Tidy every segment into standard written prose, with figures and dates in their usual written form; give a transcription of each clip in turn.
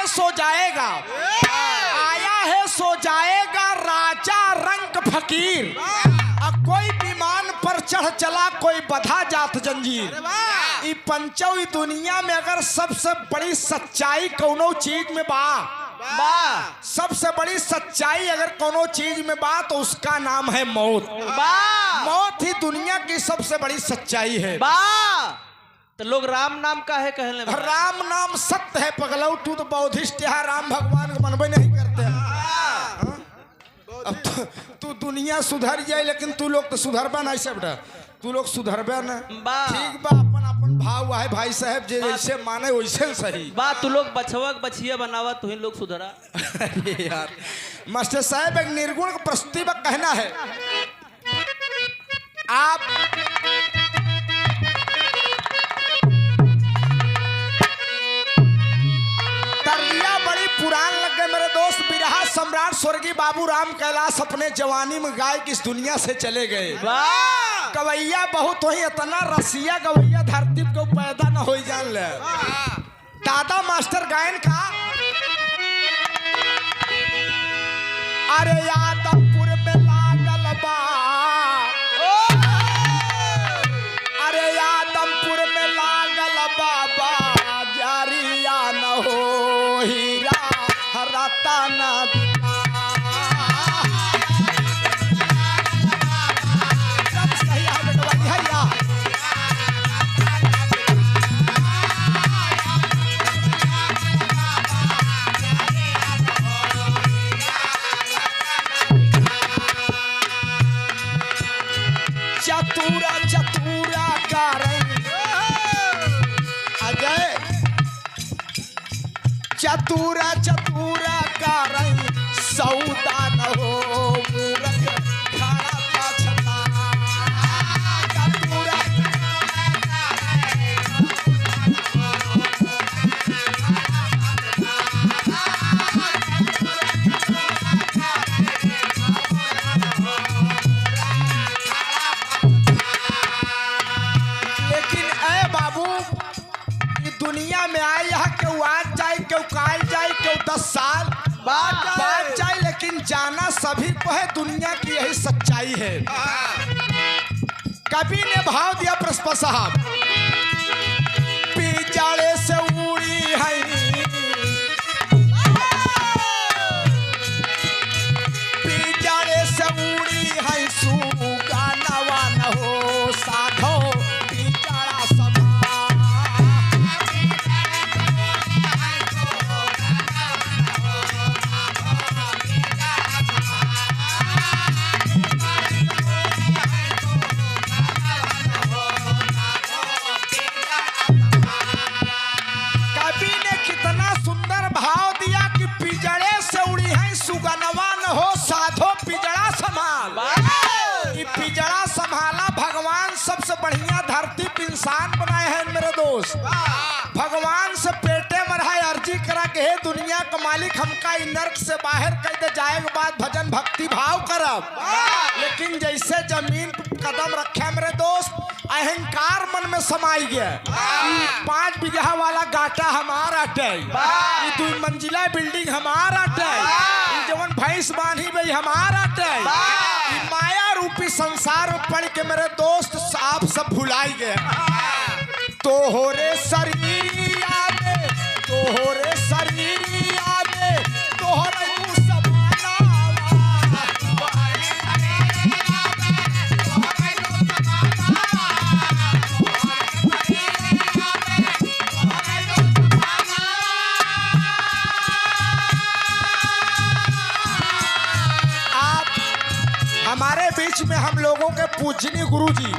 है सो जाएगा, आया है सो जाएगा राजा रंग फकीर। अब कोई विमान पर चढ़ चला, कोई बधा जात जंजीर। ई पंचों दुनिया में अगर सबसे बड़ी सच्चाई कोनो चीज में बा, सबसे बड़ी सच्चाई अगर कोनो चीज में बा तो उसका नाम है मौत। मौत ही दुनिया की सबसे बड़ी सच्चाई है। तो लोग राम नाम का है कहने, राम नाम सत्य है पगलऊ, तू तो बौद्धिस्ट है, राम भगवान को मनबे नहीं करते हैं। अब तू दुनिया सुधर जाए लेकिन तू लोग तो सुधरबा नहीं सब, तू लोग सुधरबे न। ठीक बा, अपन अपन भाव है भाई साहब, जैसे माने वैसे सही बा। तू लोग बछवा बछिया बनावा, तू ही लोग सुधरा। अरे यार मास्टर साहब, एक निर्गुण का प्रस्तुति में कहना है, आप तरलिया बड़ी पुरान लग गए मेरे दोस्त। बिरहा सम्राट स्वर्गीय बाबू राम कैलाश अपने जवानी में गाय की इस दुनिया से चले गए। गवैया बहुत हो, इतना रसिया गवैया धरती को पैदा न हो जान ले। दादा मास्टर गायन का, अरे यादवपुर में लागल बा, अरे यादवपुर में लागल बाबा जारिया न हो हीरा रतन। चतुरा चतुरा कारण अजय, चतुरा चतुरा कारण सौदा न हो मूरख खड़ा पाछता। चतुरा दुनिया में आए, यहाँ केहू आज जाए, केहू काल जाए, केहू 10 साल बाद जाए, लेकिन जाना सभी को है। दुनिया की यही सच्चाई है। कवि ने भाव दिया पुष्पा साहब, पिजाड़े से उड़ी है, पिजाड़े से उड़ी है सुगानवा न हो साधो पिजाड़ा समा। पिजड़ा संभाला भगवान, सबसे बढ़िया धरती पे इंसान बनाए हैं मेरे दोस्त। भगवान से पेटे में रहा अर्जी करा के हे दुनिया का मालिक, हमका नर्क से बाहर कर दे, जाए के बाद भजन भक्ति भाव करब। लेकिन जैसे जमीन कदम रखे मेरे दोस्त, अहंकार मन में समाई गया। 5 बीघा वाला गाटा हमारा अटे, 2 मंजिला बिल्डिंग हमारा अटे, जवन भैंस बांधी भाई हमारा अटे। माया रूपी संसार में पढ़ के मेरे दोस्त आप सब भुलाई गए। तोहरे शरीर यादे, तोहरे शरीर यादे, तोहरे हमारे बीच में हम लोगों के पूजनीय गुरुजी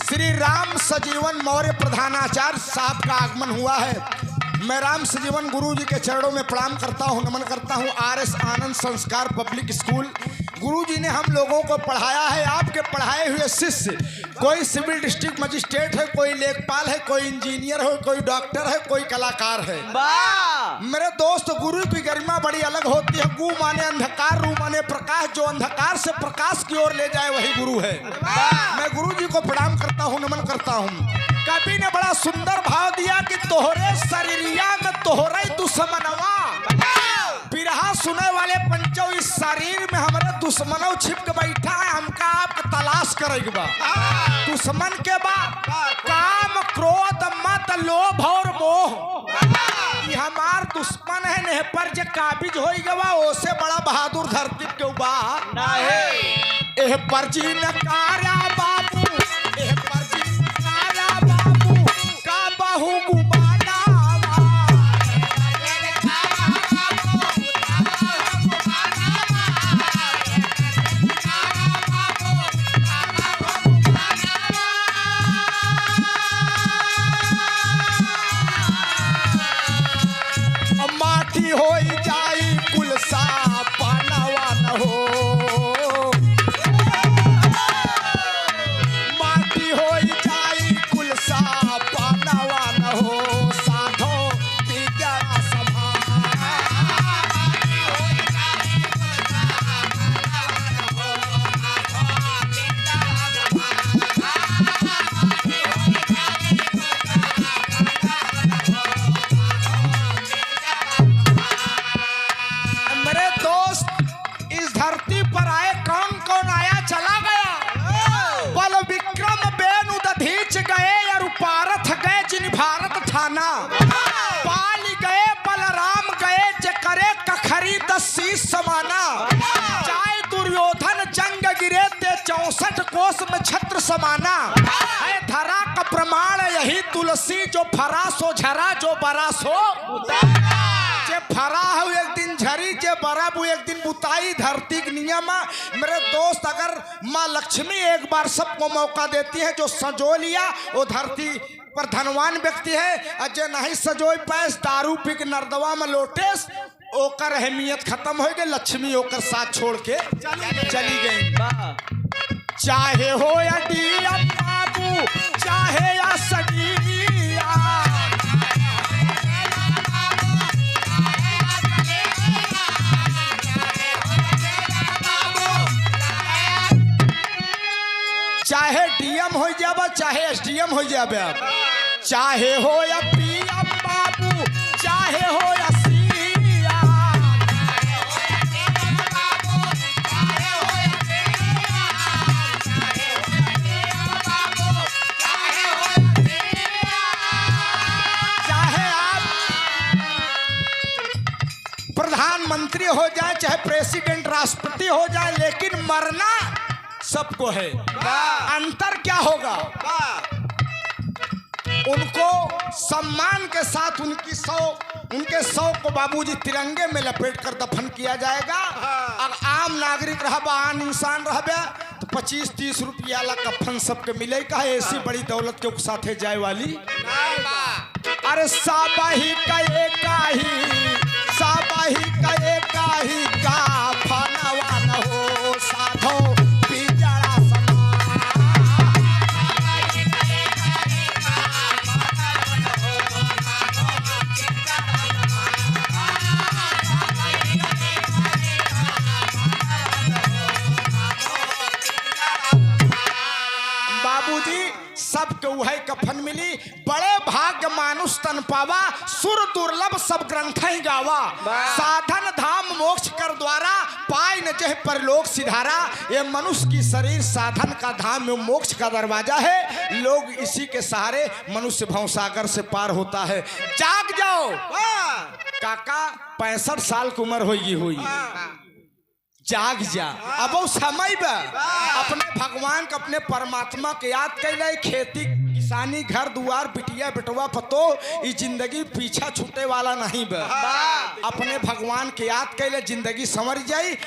श्री राम सजीवन मौर्य प्रधानाचार्य साहब का आगमन हुआ है। मैं राम सजीवन गुरुजी के चरणों में प्रणाम करता हूं, नमन करता हूं। RS आनंद संस्कार पब्लिक स्कूल गुरुजी ने हम लोगों को पढ़ाया है। आपके पढ़ाए हुए शिष्य, कोई सिविल डिस्ट्रिक्ट मजिस्ट्रेट है, कोई लेखपाल है, कोई इंजीनियर है, कोई डॉक्टर है, कोई कलाकार है। मेरे दोस्त, गुरु की गरिमा बड़ी अलग होती है। गु माने अंधकार, रू माने प्रकाश। जो अंधकार से प्रकाश की ओर ले जाए वही गुरु है। मैं गुरु जी को प्रणाम करता हूँ, नमन करता हूँ। कवि ने बड़ा सुंदर भाव दिया कि तोहरे शरीरिया में तोहरे दुश्मनवा दुश्मनों छिप के बैठा है, हमका आपके तलाश करेगा बा। दुश्मन के बा काम क्रोध मत लोभ और मोह, ये हमार दुश्मन है ने पर जे काबिज हो गवा ओसे बड़ा बहादुर धरती के बा नहीं एह पर जी नकारा बाबू, एह पर जी नकारा बाबू का बहु गुबाना माटी हो जाई कुल सा पानावा न हो, माटी हो जाई कुल सा पानावा न हो, साधो बिगड़ा सभा मेरे दोस्त इस धरती पर आए कौन कौन आया चला गया। बल विक्रम बेनु दधीच गए और पारथ गए जिन भारत ठाना, पाल गए बलराम गए जे करे कखरी दसी समाना, चाहे दुर्योधन जंग गिरे ते 64 कोस में छत्र समाना, है धरा का प्रमाण यही तुलसी जो फरा सो झरा जो बरा सो जे फरा है एक दिन झरी, जे बरा वो एक दिन बुताई, धरती के नियम। मेरे दोस्त अगर माँ लक्ष्मी एक बार सबको मौका देती है, जो सजो लिया वो धरती पर धनवान व्यक्ति है, और जो नहीं सजोई पैस दारू पी के नर्दवा में लोटेस ओकर अहमियत खत्म हो गई, लक्ष्मी ओकर साथ छोड़ के चली गई। वाह चाहे हो या डिया बाबू चाहे या सगिया, चाहे डीएम हो जाबा चाहे एसडीएम हो जाबे, चाहे हो या पीएम बाबू चाहे हो या सीएम, चाहे आप प्रधानमंत्री हो जाए चाहे प्रेसिडेंट राष्ट्रपति हो जाए, लेकिन मरना सबको है। अंतर क्या होगा, उनको सम्मान के साथ उनके शव को बाबूजी तिरंगे में लपेट कर दफन किया जाएगा। अब आम नागरिक रहबा आम इंसान रहबे तो 25-30 रुपया ला कफन सबके मिलेगा, ऐसी बड़ी दौलत के साथे जाए वाली। अरे साबाही कहे काही, साबाही कहे काही का फनावा न हो, साधो बिजड़ा समा बाबूजी सबके वही कफन मिली। बड़े भाग्य मानुष तन पावा, सुर दुर्लभ सब ग्रंथ ही गावा, साधन धाम मोक्ष कर द्वारा पाए न जह परलोक सिधारा। ये मनुष्य की शरीर साधन का धाम में मोक्ष का दरवाजा है, लोग इसी के सहारे मनुष्य भवसागर से पार होता है। जाग जाओ काका, 65 साल की उम्र होगी हुई, जाग जा, अब वो समय बा अपने भगवान के अपने परमात्मा के याद कैले। खेती किसानी घर दुआर बिटिया बेटवा पतो ये जिंदगी पीछा छूटे वाला नहीं बा, अपने भगवान के याद कैले जिंदगी संवर जाई।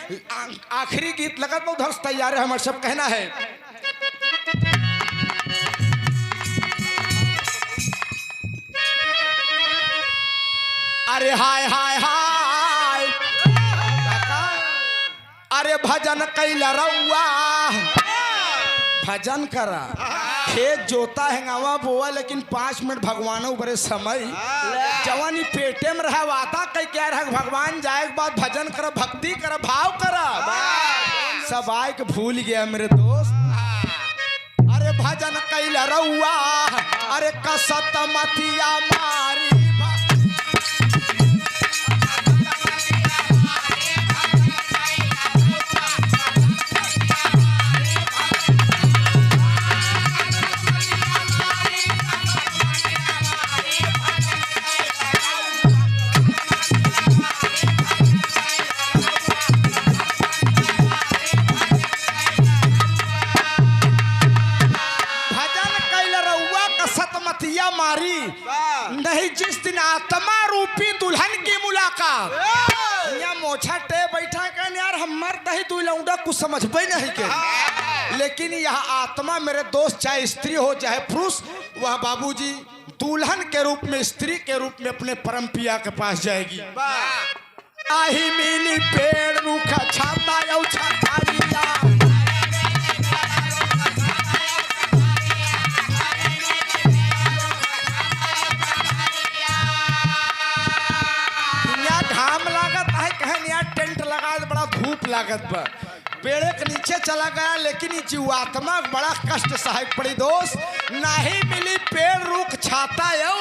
आखिरी गीत लगत बहुत धर्ष तैयार है, हमारे सब कहना है। अरे हाय हाय हाय अरे भजन कैला रउआ, भजन करा, खेत जोता है गावा बोआ, लेकिन 5 मिनट भगवान ऊपर समय जवानी पेटे में रहा वाता कई क्या रहा भगवान जाए के बाद भजन करा, भक्ति करा, भाव करा, सब आए के भूल गया मेरे दोस्त। अरे भजन कैला रउआ, अरे कसत मतिया मारी बात यहाँ मोछा टे बैठा कहने यार हमार दही तू लौंडा कुछ समझबे नहीं के। लेकिन यह आत्मा मेरे दोस्त, चाहे स्त्री हो चाहे पुरुष, वह बाबूजी दुल्हन के रूप में, स्त्री के रूप में अपने परम पिया के पास जाएगी। आही मिली पेड़ रूखा छाता यौ छातारिया, धूप लागत बा, पेड़ के नीचे चला गया, लेकिन ये जीवात्मा बड़ा कष्ट सहायक पड़ी दोस्त। नहीं मिली पेड़ रुख छाता यौ,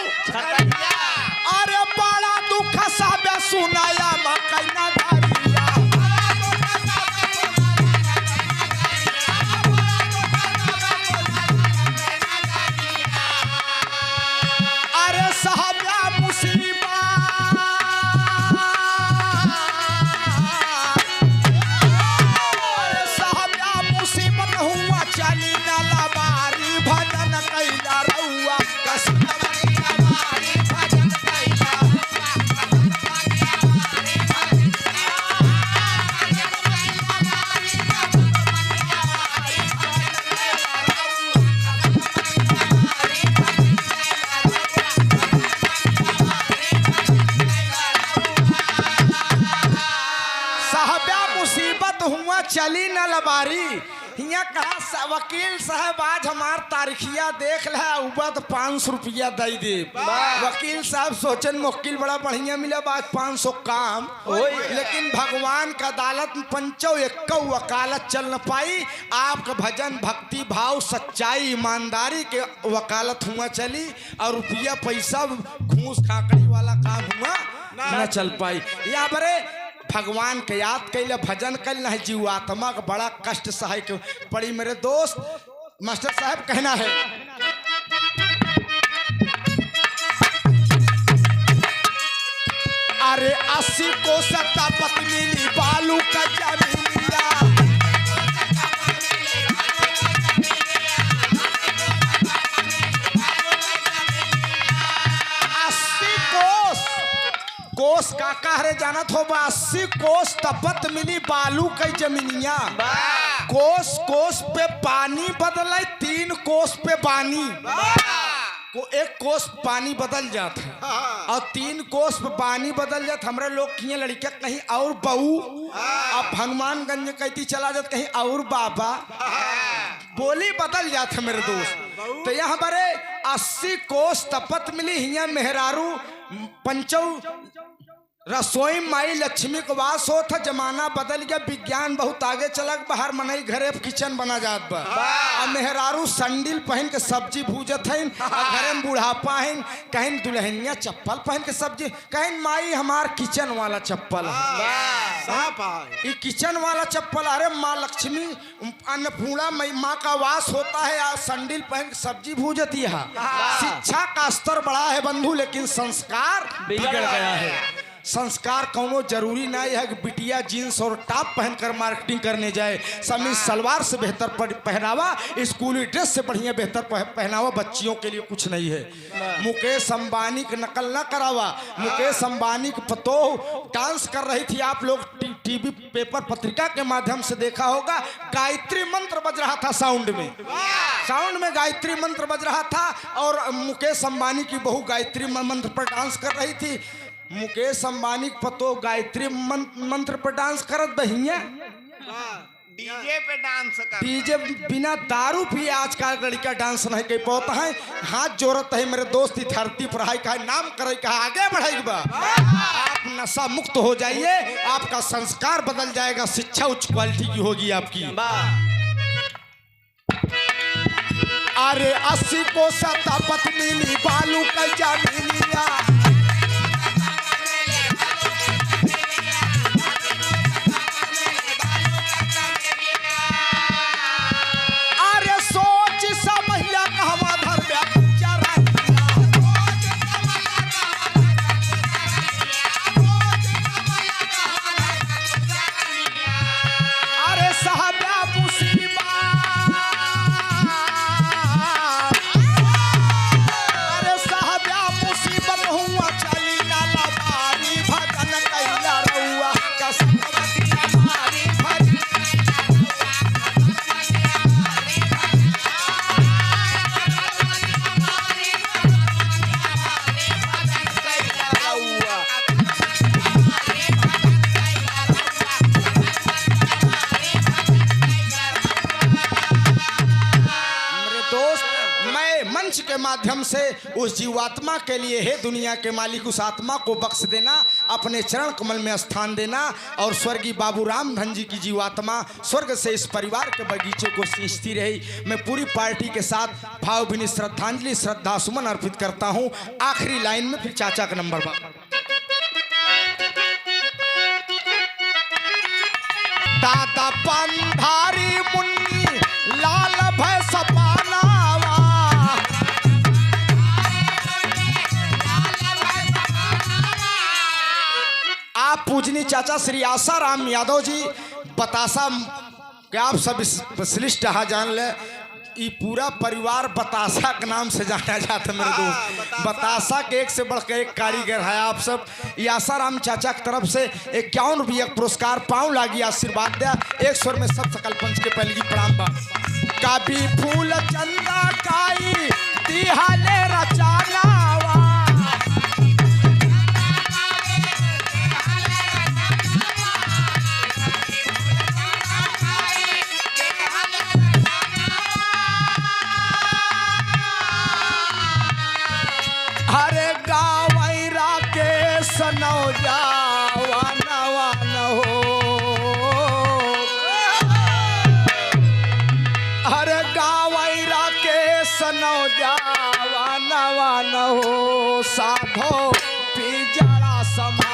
अरे बड़ा दुख साबे सुनाया मकैना धारिया, अरे साहबा मुसीबत, चली न लबारी। हिया कहा वकील साहब आज हमार तारीखिया देख ला, उबत 500 रुपया दे दे। वकील साहब सोचन मुक्किल बड़ा बढ़िया मिला, आज 500 काम, लेकिन भगवान का अदालत में 5 वकालत चल न पाई। आपका भजन भक्ति भाव सच्चाई ईमानदारी के वकालत हुआ चली, और रुपया पैसा घूस खाकड़ी वाला काम हुआ न चल पाई। या बरे भगवान के याद कैले, भजन कैल न जीवात्मा का बड़ा कष्ट सहायक पड़ी मेरे दोस्त। मास्टर साहब कहना है, अरे 80 को सत्ता पत्नी बालू का जमीनिया, 80 कोस काका हरे जानत हो, 80 कोस तपत मिली बालू कई जमीनिया। कोस कोस पे पानी बदल, 3 कोस पे पानी को 1 कोस पानी बदल जात है, और 3 कोस पे पानी बदल जात। हमारे लोग किए लड़का कहीं और बहू, अब हनुमानगंज कहती चला जात कहीं और बाबा, बोली बदल जात है मेरे दोस्त। तो यहाँ हमारे 80 कोस तपत मिली, हिया मेहरारू पंचौ रसोई माई लक्ष्मी को वास हो था। जमाना बदल गया, विज्ञान बहुत आगे चला, बाहर मनई घरे किचन बना जात बा। और मेहरारू संडिल पहन के सब्जी भूजत है, घरे में बुढ़ापा है, कहीं दुल्हनिया चप्पल पहन के सब्जी, कहीं माई हमार किचन वाला चप्पल है, किचन वाला चप्पल। अरे माँ लक्ष्मी अन्नपूर्णा माँ का वास होता है, और संडिल पहन के सब्जी भूजती है। शिक्षा का स्तर बढ़ा है बंधु, लेकिन संस्कार बिगड़ गया है। संस्कार कौनो जरूरी नहीं है कि बिटिया जीन्स और टॉप पहनकर मार्केटिंग करने जाए। समीज सलवार से बेहतर पहनावा, स्कूली ड्रेस से बढ़िया बेहतर पहनावा बच्चियों के लिए कुछ नहीं है। मुकेश अंबानी की नकल न करावा। मुकेश अंबानी की पतोह डांस कर रही थी, आप लोग टीवी पेपर पत्रिका के माध्यम से देखा होगा। गायत्री मंत्र बज रहा था साउंड में गायत्री मंत्र बज रहा था, और मुकेश अंबानी की बहू गायत्री मंत्र पर डांस कर रही थी। मुकेश अंबानी पतो गायत्री मंत्र पर डांस करत बहिया, डीजे पे डांस कर, डीजे बिना दारू भी आज का लड़का डांस नहीं कर पाता है। हाथ जोड़त है मेरे दोस्त, धरती पर हाई का नाम करे का आगे बढ़ेगा। आप नशा मुक्त हो जाइए, आपका संस्कार बदल जाएगा, शिक्षा उच्च क्वालिटी की होगी आपकी। अरे 80 को सत्ता पत्नी बालू का जमीनिया, माध्यम से उस जीवात्मा के लिए, हे दुनिया के मालिक, उस आत्मा को बख्श देना, अपने चरण कमल में स्थान देना। और स्वर्गीय बाबू राम धन जी की जीवात्मा स्वर्ग से इस परिवार के बगीचे को सींचती रही। मैं पूरी पार्टी के साथ भावभीनी श्रद्धांजलि, श्रद्धा सुमन अर्पित करता हूं। आखिरी लाइन में फिर चाचा का नंबर बा। दादा पंधारी मुन्नी लाल भय सपानावा, आप पूजनी चाचा श्री आसाराम यादव जी बतासा के आप सब स्पेशलिस्ट यहाँ जान ले। ये पूरा परिवार बतासा के नाम से जाना जाता है मेरे दोस्त। बतासा के एक से बढ़कर एक कारीगर है आप सब। ये आसाराम चाचा की तरफ से 51 रुपया पुरस्कार पाँव लागी आशीर्वाद दिया। एक स्वर में सब सकल पंच के पहले की प्रणाम बा। कभी फूल चंदा काई तिहाले रचानावा, हरे गावैरा के सनौ जावा नवा न हो, हरे गावैरा के सनौ जावा नवा न हो, साधो पिजड़ा समा